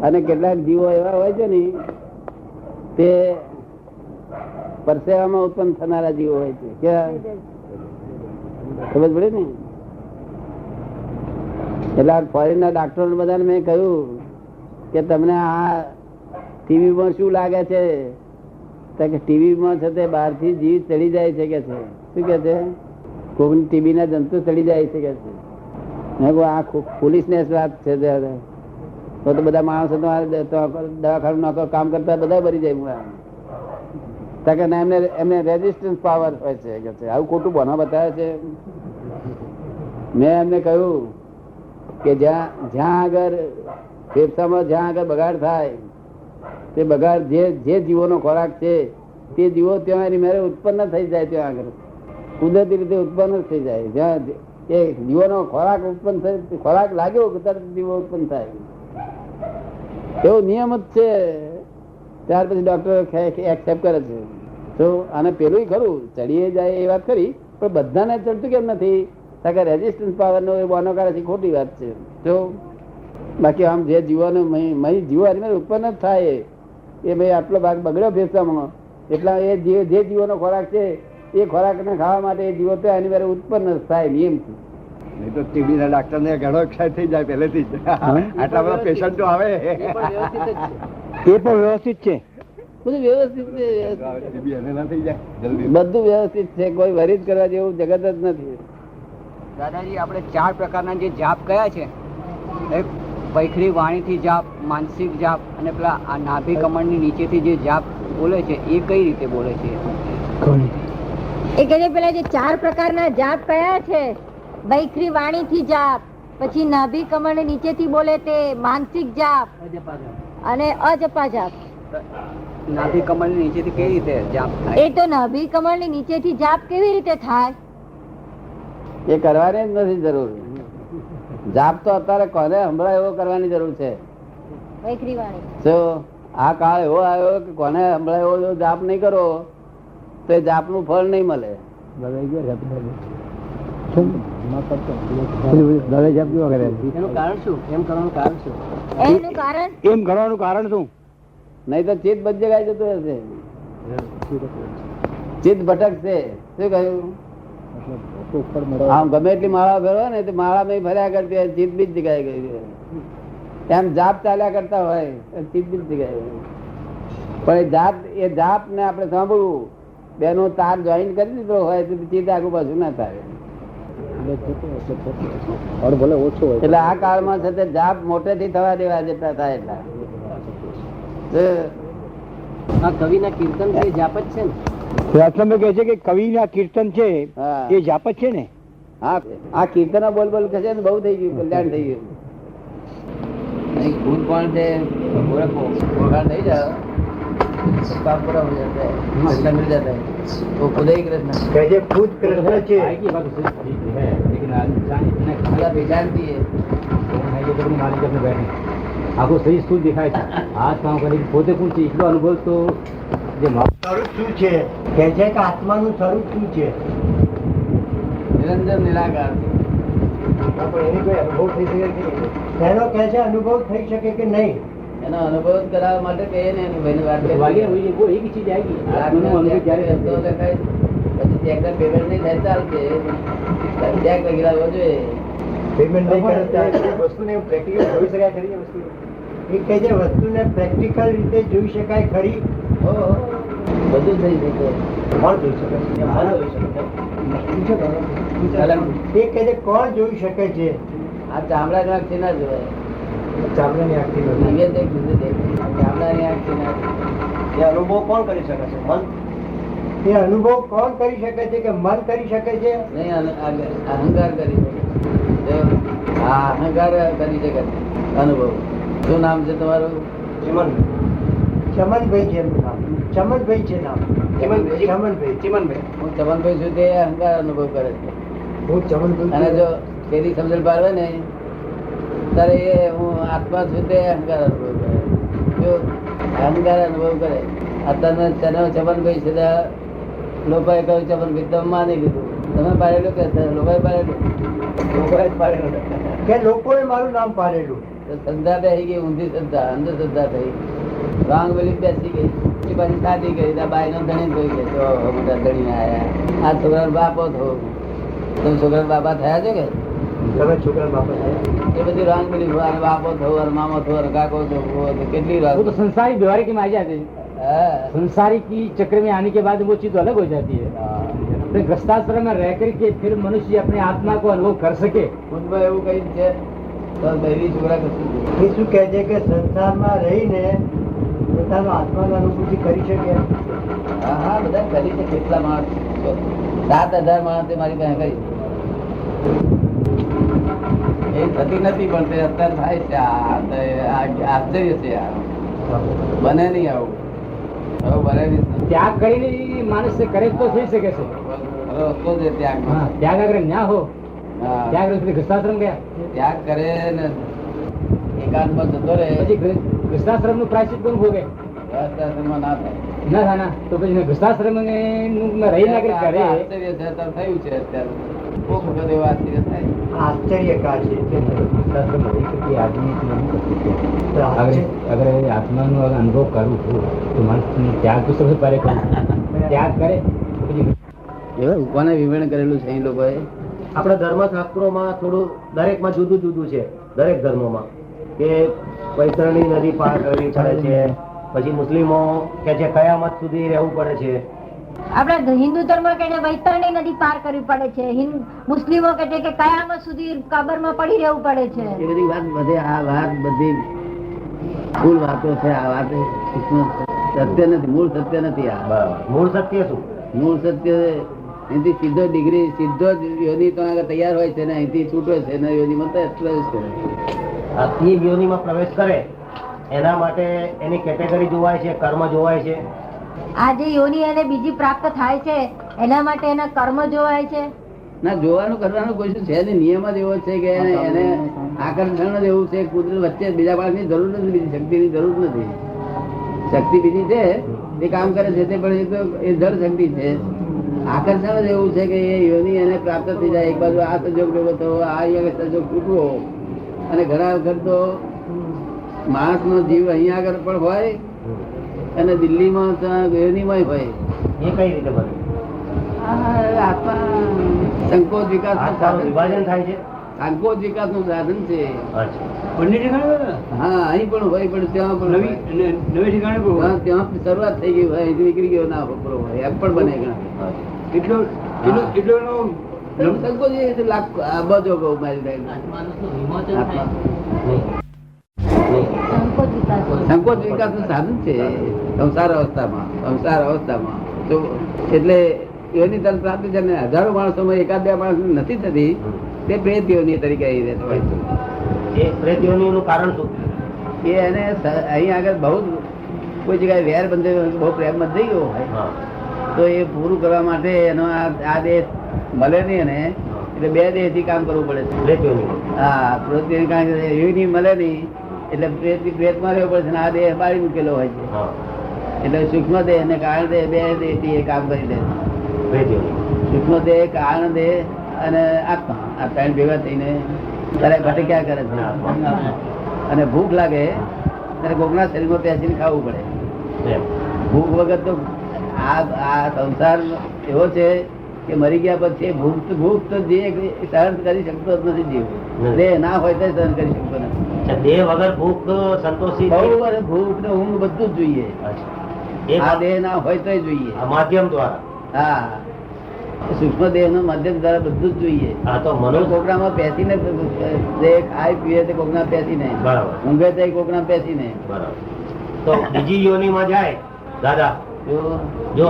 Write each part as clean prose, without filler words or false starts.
અને કેટલાક જીવો એવા હોય છે ને તે પરસેવામાં ઉત્પન્ન થનારા જીવો હોય છે. ક્યાં ખબર પડે ને? એટલે ફોરેન ના ડાક્ટરો બધાને મેં કહ્યું કે તમને આ ટીવી માં શું લાગે છે? કે ટીવી માં છે તે બહાર થી જીવ ચડી જાય છે કે છે. શું કે છે? કોઈ ટીબી ના જંતુ ચડી જાય છે કે છે. આ પોલીસને વાત છે. તો બધા માણસો દવાખાનું કામ કરતા બધા ભરી જાય. એમને રેઝિસ્ટન્સ પાવર હોય છે. આવું ખોટું બનો બતાવે છે. મેં એમને કહ્યું કે જ્યાં આગળ ફેફસામાં જ્યાં આગળ બગાડ થાય તે બગાડ જે જીવોનો ખોરાક છે તે જીવો ત્યાં એની મેરે ઉત્પન્ન થઈ જાય. ત્યાં આગળ કુદરતી રીતે ઉત્પન્ન થઈ જાય. જ્યાં એ જીવોનો ખોરાક ઉત્પન્ન થાય, ખોરાક લાગ્યો તરત જીવો ઉત્પન્ન થાય, એવો નિયમ જ છે. ત્યાર પછી ડોક્ટર એક્સેપ્ટ કરે છે. તો આને પેલું ખરું ચડીએ જાય એ વાત ખરી, પણ બધાને ચડતું કેમ નથી? રેઝિસ્ટન્સ પાવર નો બોનો કાઢે છે, ખોટી વાત છે. તો બાકી આમ જે જીવોને જીવો ઉત્પન્ન જ થાય એ ભાઈ આટલો ભાગ બગડ્યો ફેફસામાં, એટલા એ જે જીવોનો ખોરાક છે એ ખોરાક ને ખાવા માટે એ જીવો તો એની વારે ઉત્પન્ન થાય નિયમથી. નહીં તો ટીબી ના ડાક્ટર ને ઘણો ક્ષય થઈ જાય પહેલેથી જ. આટલા બધા પેશન્ટો આવે એ પણ વ્યવસ્થિત છે, બધું વ્યવસ્થિત છે, બધું વ્યવસ્થિત છે. કોઈ વરિજ કરવા જેવું જગત જ નથી. દાદાજી, આપણે 4 પ્રકારના જે જાપ કયા છે, એક પૈખરી વાણીથી જાપ, માનસિક જાપ અને પેલા આ નાભી કમળની નીચેથી જે જાપ બોલે છે એ કઈ રીતે બોલે છે? એ કહે છે પેલા જે 4 પ્રકારના જાપ કયા છે, વૈખરી વાણીથી જાપ, પછી નાભી કમળ નીચેથી બોલે તે માનસિક જાપ અને અજપા જાપ. નાભી કમળ નીચેથી કેવી રીતે જાપ થાય? એ તો નાભી કમળ ની નીચેથી જાપ કેવી રીતે થાય? એ કરવાની જ નથી જરૂર. જાપ તો અત્યારે કોને સંભળાય એવો કરવાની જરૂર છે. વૈખરી વાણી જો આ કાળ એવો આવ્યો કે કોને સંભળાય એવો જાપ નહીં કરો તો એ જાપ નું ફળ નહીં મળે. એનું કારણ શું? એમ કરવાનું કારણ શું? એનું કારણ એમ કરવાનું કારણ શું? નહીં તો ચિત્ત બધી જગ્યાએ જતું હશે, ચિત્ત ભટકશે. શું કહ્યું? આમ ગમે એટલી માળા ફેરવો ને તો માળા માં ફર્યા કરતી હોય, ચિત્ત બીજ જગ્યાએ ગઈ. એમ જાપ ચાલ્યા કરતા હોય, ચિત્ત બીજ જગ્યાએ. પણ એ જાપ ને આપણે સાંભળવું, બેનો તાર જોઈન્ટ કરી દીધો હોય તો ચિત્ત આગુ પાછું ના થાય. એટલે આ કાળમાં છે તે જાપ મોટેથી થવા દેવા જેટલા થાય એટલા. આ કવિના કીર્તન એ જાપ જ છે ને? શાસ્ત્રમાં કહે છે કે કવિના કીર્તન છે એ જાપ જ છે ને? હા, આ કીર્તન બોલ બોલ કહે છે ને બહુ થઈ ગયું, કલ્યાણ થઈ ગયું. ભૂત કોણ છે ઓળખાણ થઈ જાય, काम पूरा हो जाता है, कृष्ण मिल जाता है, वो खुद ही कृष्ण कैसे खुद कृष्ण છે लेकिन खाला पहचानती है આખો શરીર શું દેખાય છે, હાથ કામ કરી પોતે કોણ છે એટલો અનુભવ તો જે સ્વરૂપ શું છે કે છે કે આત્માનું સ્વરૂપ શું છે? નિરંજન નિરાકાર. એની કોઈ અનુભવ થઈ શકે કે એનો કહે છે અનુભવ થઈ શકે કે નહીં? એનો અનુભવ કરાવવા માટે કહીએ ને એની ભાઈની વાત વાગે હોય वो एक ही चीज आएगी પછી ચેક પેમેન્ટ નહીં થાય ચાલશે, ચેક લગેલા જોઈએ પેમેન્ટ નહીં કરે વસ્તુને પ્રેક્ટિકલ જોઈ શકાય ખરી? વસ્તુ એ કહે છે વસ્તુને પ્રેક્ટિકલ રીતે જોઈ શકાય ખરી? બધું થઈ શકે. કોણ જોઈ શકે? એ કહે છે કોણ જોઈ શકે છે? આ ચામડાની આંખથી ના જોવાય. ચામડાની આંખથી દિવ્ય દેખ જુદું દેખ, ચામડાની આંખથી ના એ અનુભવ કોણ કરી શકે છે? મન. એ અનુભવ કોણ કરી શકે છે કે મન કરી શકે છે? નહીં, અહંકાર કરી શકે. હા, અહંકાર કરી શકે અનુભવ. શું નામ છે તમારું? ચમનભાઈ છે એમનું નામ. ચમનભાઈ છે નામ. ચમનભાઈ. હું ચમનભાઈ છું તે અહંકાર અનુભવ કરે છે. હું ચમનભાઈ. અને જો તેની સમજણ પાડવે ને ત્યારે એ હું આત્મા છું તે અહંકાર અનુભવ કરે. જો અહંકાર અનુભવ કરે અત્યારે ચમનભાઈ છે લોકોએ કહ્યું ચમનભાઈ તમે માની લીધું. તમે પાડેલું કે લોકોએ પાડેલું? લોકોએ પાડેલું કે લોકોએ મારું નામ પાડેલું. શ્રદ્ધા બેસી ગઈ, ઊંધી શ્રદ્ધા, અંધશ્રદ્ધા થઈ, રોંગ બિલીફ બેસી ગઈ, પછી પાછી સાચી કરી. બાઈ નો ધણી થઈ ગઈ, તો બધા ધણીને આયા. આ છોકરા બાપો થયો, તમે છોકરા બાપા થયા છો કે તમે છોકરા બાપા થયા? એ બધી રોંગ બિલીફ, બાપો થયો, મામો થયો, કાકો થયો, કેટલી वो રોંગ. तो संसारी व्यवहारिक में आ जाते हैं। હા संसारी की चक्र में आने के बाद वो चीज अलग हो जाती है। अपने गृहस्थाश्रम में रह करके फिर मनुष्य अपने आत्मा को अनुभव कर सके। ખુદમાં એવું કઈ છે તો બહેરી છોકરા કશું છે. એ શું કહે છે કે સંસારમાં રહીને પોતાનો આત્માની અનુભૂતિ કરી શકે? હા હા બધા કરી છે. કેટલા માણસ 7,000 માણસે મારી પાસે કરી. એ થતી નથી પણ તે અત્યારે થાય છે. આશ્ચર્ય છે. આ બને નહીં આવું. હવે બને નહીં. त्याग કરીને માણસ से करे तो થઈ શકે છે। રસ્તો છે ત્યાગનો. हाँ, त्याग अगर ना हो, હા. त्याग रस्ते गृहस्थाश्रम गया ત્યાગ કરે ને એકાંતમાં જતો રહે પછી ગૃહસ્થાશ્રમ નું પ્રાયશ્ચિત કોણ ભોગે? રસ્તાશ્રમમાં ના થાય. ના થાય ના તો પછી ગૃહસ્થાશ્રમ રહી ના કરે આશ્ચર્ય છે અત્યારે થયું છે. અત્યારે કોક વખત એવું આશ્ચર્ય થાય. આશ્ચર્યકાર છે. ગૃહસ્થાશ્રમ રહી શકે આદમી इतना नहीं कर सकते। તો अगर अगर आत्मा નો अनुभव करूँ तो मानस त्याग तो सबसे पहले करूँ। त्याग करे પછી એવું કોને વિવરણ કરેલું છે એ લોકોએ? આપણા ધર્મશાસ્ત્રોમાં થોડું દરેકમાં જુદું જુદું છે, દરેક ધર્મોમાં કે વૈતરણી નદી પાર કરવી પડે છે, પછી મુસ્લિમો કે જે કયામત સુધી રહેવું પડે છે. આપણા હિન્દુ ધર્મ કે છે વૈતરણી નદી પાર કરવી પડે છે, મુસ્લિમો કે છે કે કયામત સુધી કબરમાં પડી રહેવું પડે છે. એ બધી વાત બધે આ વાત બધી ફૂલ વાતો છે. આ વાત સત્ય નથી, મૂળ સત્ય નથી. આ મૂળ સત્ય શું? મૂળ સત્ય અહીંથી સીધો ડિગ્રી સીધો જ યોની તો આગળ તૈયાર હોય છે ને અહીંથી છૂટો છે ને યોનીમાં તો પ્રવેશ કરે. આત્મીય યોનિમાં પ્રવેશ કરે એના માટે એની કેટેગરી જોવાય છે, કર્મ જોવાય છે. આ જે યોની એને બીજી પ્રાપ્ત થાય છે એના માટે એના કર્મ જોવાય છે. ના જોવાનું કરવાનું કોઈ શું છે નહીં. નિયમ જ એવો છે કે એને આકર્ષણ જ એવું છે. કુદરત વચ્ચે બીજા બાળકની જરૂર નથી, બીજી શક્તિની જરૂર નથી. શક્તિ બીજી છે એ કામ કરે છે તે પણ એ તો એ જળ શક્તિ છે. આકર્ષણ જ એવું છે કે એ યોની એને પ્રાપ્ત થઈ જાય. એક બાજુ આ સંજોગ ભેગો થવો, આ સંજોગ તૂટવો. અને ઘણા વખત તો માણસ નો જીવ અહીંયા આગળ પણ હોય અને દિલ્હીમાં યોનીમાં હોય. એ કઈ રીતે બને? આત્મા સંકોચ વિકાસ આત્માનું વિભાજન થાય છે. સંકોચ વિકાસ નું સાધન છે. અચ્છા. હા અહીં પણ હોય પણ ત્યાં પણ હોય. નવી ઠેકાણે પણ ત્યાં શરૂઆત થઈ ગઈ હોય, અહીંથી નીકળી ગયો ના હોય એમ પણ બને. સંકોચ એ છે લાખ બધો ગૌ મારી થાય. સંકોચ વિકાસ નું સાધન છે સંસાર અવસ્થામાં. તો એટલે એની તરફ પ્રાપ્ત છે ને હજારો માણસોમાં એકાદ બે માણસ નથી થતી. તે પ્રેત યોની તરીકે આવી રહેતો હોય છે. એ પ્રેત યોનિનું કારણ શું? એ એને અહીં આગળ બહુ કોઈ જગ્યાએ વેર બંધ બહુ પ્રેમ બંધ થઈ ગયો હોય હા. તો એ પૂરું કરવા માટે એનો આ દેહ મળે નહીં એને એટલે બે દેહ થી કામ કરવું પડે છે. પ્રેત યોનિ. હા પ્રેત કારણ કે યોની મળે નહીં એટલે પ્રેત માં રહેવું પડે છે ને આ દેહ બાળી મૂકેલો હોય છે. હા. એટલે સૂક્ષ્મ દેહ અને કારણ દેહ બે દેહ થી એ કામ કરી દે. પ્રેત યોનિ. સૂક્ષ્મ દેહ, કારણ દેહ અને આત્મા આ ત્રણ ભેગા થઈને ત્યારે ભટક્યા કરે છે. અને ભૂખ લાગે ત્યારે કોકના શરીરમાં પેસીને ખાવું પડે. એમ. ભૂખ વગર તો આ સંસાર એવો છે કે મરી ગયા પછી ભૂખ તો જે સહન કરી શકતો જ નથી. જીવ દેહ ના હોય તો સહન કરી શકતો નથી. અચ્છા, દેહ વગર ભૂખ સંતોષી બહુ વાર ભૂખ ને ઊંઘ બધું જ જોઈએ. એ આ દેહ ના હોય તો જોઈએ. આ માધ્યમ દ્વારા. હા સૂક્ષ્મ દેહ નું માધ્યમ દ્વારા બધું જ જોઈએ. હા તો મનોજ. કોકડામાં પેસીને દેહ ખાય પીએ તો કોકના પેસીને, બરાબર. ઊંઘે તો કોકના પેસીને. બરાબર. તો બીજી યોનિમાં જાય દાદા, જો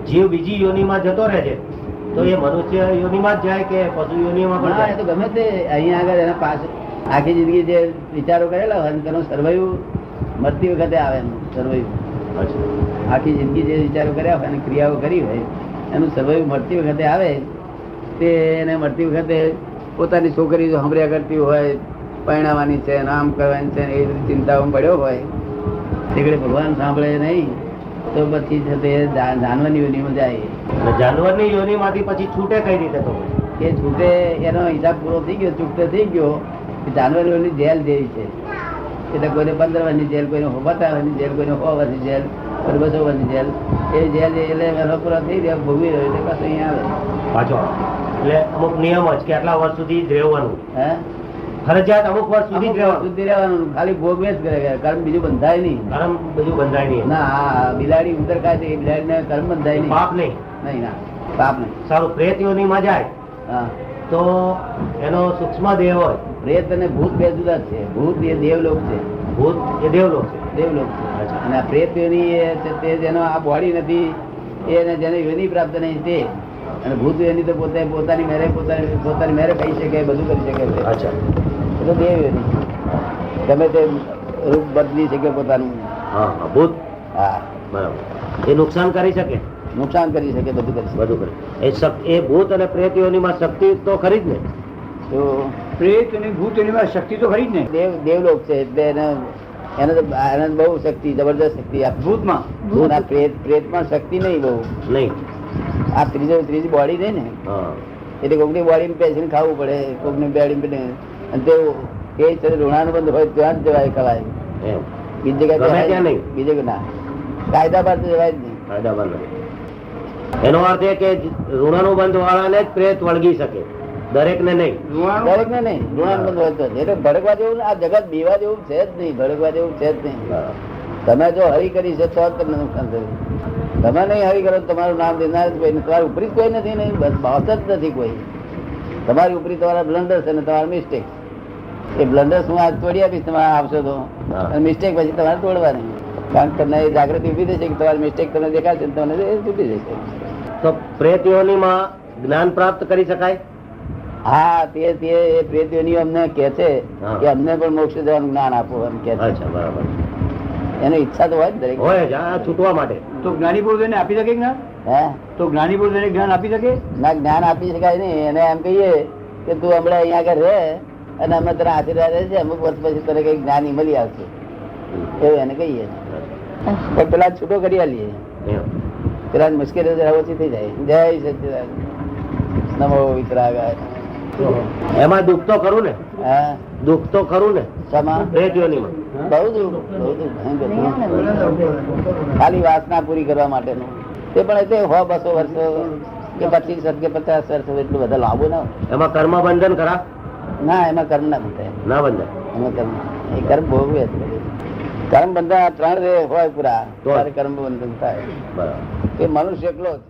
જીવ બીજી યોનિમાં જતો રહે છે તો એ મનુષ્ય યોનિમાં જ જાય કે પશુ યોનિમાં પણ હા, એ જાય? તો ગમે તે અહીંયા આગળ એના પાસે આખી જિંદગી જે વિચારો કરેલા હોય તેનો સર્વાયુ મરતી વખતે આવે. એનું સર્વાયુ અચ્છા. આખી જિંદગી જે વિચારો કર્યા હોય અને ક્રિયાઓ કરી હોય એનું સર્વાયુ મળતી વખતે આવે. તે એને મળતી વખતે પોતાની છોકરી જો સાંભળ્યા કરતી હોય, પરણાવવાની છે, નામ કરવાની છે, એ બધી ચિંતાઓમાં પડ્યો હોય, તે ભગવાન સાંભળે નહીં તો પછી છે તે જાનવરની યોનિમાં જાય. અને જાનવરની યોનિમાંથી પછી છૂટે કઈ રીતે તો? એ છૂટે એનો હિસાબ પૂરો થઈ ગયો, છૂટતો થઈ ગયો. જાનવરોની જેલ જેવી છે. એટલે કોઈને 15 વર્ષની જેલ, કોઈને 50 વર્ષની જેલ, કોઈને 100 વર્ષની જેલ, કોઈને 200 વર્ષની જેલ. એ જેલ એટલે વહેલો પૂરો થઈ જાય ભોગવી રહ્યો એટલે કશું અહીંયા આવે. પાછો એટલે અમુક નિયમ જ કે આટલા વર્ષ સુધી જ રહેવાનું, હે ફરજિયાત અમુક વર્ષ સુધી જ રહેવાનું. સુધી રહેવાનું, ખાલી ભોગવે જ કરે, કર્મ બીજું બંધાય નહીં. કર્મ બધું બંધાય નહીં. ના, આ બિલાડી ઉંદર ખાય છે, એ બિલાડીને કર્મ બંધાય નહીં. પાપ નહીં. નહીં, ના પાપ નહીં. સારું, પ્રેત યોનિમાં જાય હા, તો એનો સૂક્ષ્મ દેહ હોય. પ્રેત અને ભૂત બે જુદા છે. ભૂત એ દેવલોક છે, ભૂત એ દેવલોક છે. દેવલોક છે. અને આ પ્રેત યોની એ છે તે જેનો આ બોડી નથી, એને જેને યોની પ્રાપ્ત નહીં તે. અને ભૂત યોની તો પોતે પોતાની મેરે કહી શકે, બધું કરી શકે છે. અચ્છા. એટલે દેવ યોની ગમે તે રૂપ બદલી શકે પોતાનું. હા હા, ભૂત. હા, બરાબર. એ નુકસાન કરી શકે, નુકસાન કરી શકે, બધું કરી શકે. બધું કરે. એ ભૂત અને પ્રેત યોનિમાં શક્તિ તો ખરી જ ને. તો પ્રેત અને ભૂત એની શક્તિ તો ખરી જ ને. દેવલોક છે એટલે એને તો આનંદ બહુ શક્તિ, જબરદસ્ત શક્તિ આપે. ભૂતમાં ભૂત આ પ્રેતમાં શક્તિ નહીં બહુ. નહીં. આ ત્રીજી બોડી નહીં ને, હા. એટલે કોકની બોડીમાં પેસીને ખાવું પડે, કોકની બોડીમાં. અને તે એ ઋણાનું બંધ હોય ત્યાં જ જવાય ખવાય. એમ. બીજી ગમે ત્યાં જગ્યાએ નહીં. બીજે ના કાયદા બહાર તો જવાય જ નહીં. કાયદામાં નથી. એનો અર્થ એ કે ઋણાનું બંધ વાળાને જ પ્રેત વળગી શકે, દરેક ને નહીં. દરેક ને નહીં, ઋણાનું બંધ હોય તો જ. એટલે ભડકવા જેવું આ જગત બીવા જેવું છે જ નહીં, ભડકવા જેવું છે જ નહીં. તમે જો હરી કરી છે તો જ તમને નુકસાન થયું. તમે નહીં હરી કરો તમારું નામ દેનાર જ કોઈ નહીં, તમારી ઉપરી કોઈ નથી, નહીં બસ બાત જ નથી કોઈ. તમારી ઉપરી તમારા બ્લન્ડર્સ અને તમારા મિસ્ટેક. એ બ્લન્ડર્સ હું આજ તોડી આપીશ, તમે આવશો તો. અને મિસ્ટેક પછી તમારે તોડવાની, કારણ કે તમને એ જાગૃતિ ઉભી થશે કે તમારી મિસ્ટેક તમને દેખાશે, તમને એ તૂટી જશે. તો પ્રેત યોનિમાં જ્ઞાન પ્રાપ્ત કરી શકાય. હા, તે પ્રેતીઓની અમને કે છે હા. કે અમને પણ મોક્ષ જવાનું જ્ઞાન આપો એમ કે છે. અચ્છા, બરાબર. એની ઈચ્છા તો હોય જ દરેક. હોય જ આ છૂટવા માટે. તો જ્ઞાની પુરુષ એને આપી શકે જ્ઞાન? હે તો જ્ઞાની પુરુષ એને જ્ઞાન આપી શકે? ના, જ્ઞાન આપી શકાય નહીં. એને એમ કહીએ કે તું હમણાં અહીંયા આગળ રહે અને અમે તને આશીર્વાદ રહેશે, અમુક વર્ષ પછી તને કઈ જ્ઞાની મળી આવશે, એવું એને કહીએ. પણ પેલા છૂટો કરી આલીએ, એમ. પેલા મુશ્કેલી જરા ઓછી થઈ જાય. જય સચિદાનંદ, નમો વિતરાગાય. એમાં દુઃખ તો ખરું ને. હા, દુઃખ તો ખરું ને સમા પ્રેત યોનિમાં. બહુ દુઃખ, બહુ દુઃખ, ભયંકર દુઃખ. ખાલી વાસના પૂરી કરવા માટેનું. તે પણ એટલે 100-200 વર્ષો કે 25 વર્ષ કે 50 વર્ષ એટલું બધા લાંબુ ના હોય. એમાં કર્મ બંધન ખરા? ના, એમાં કર્મ ના બંધાય. ના બંધન. એમાં કર્મ એ કર્મ ભોગવે જ. કર્મ બંધન 3 હોય પૂરા, તો ત્યારે કર્મ બંધન થાય. બરાબર. એ મનુષ્ય એકલો જ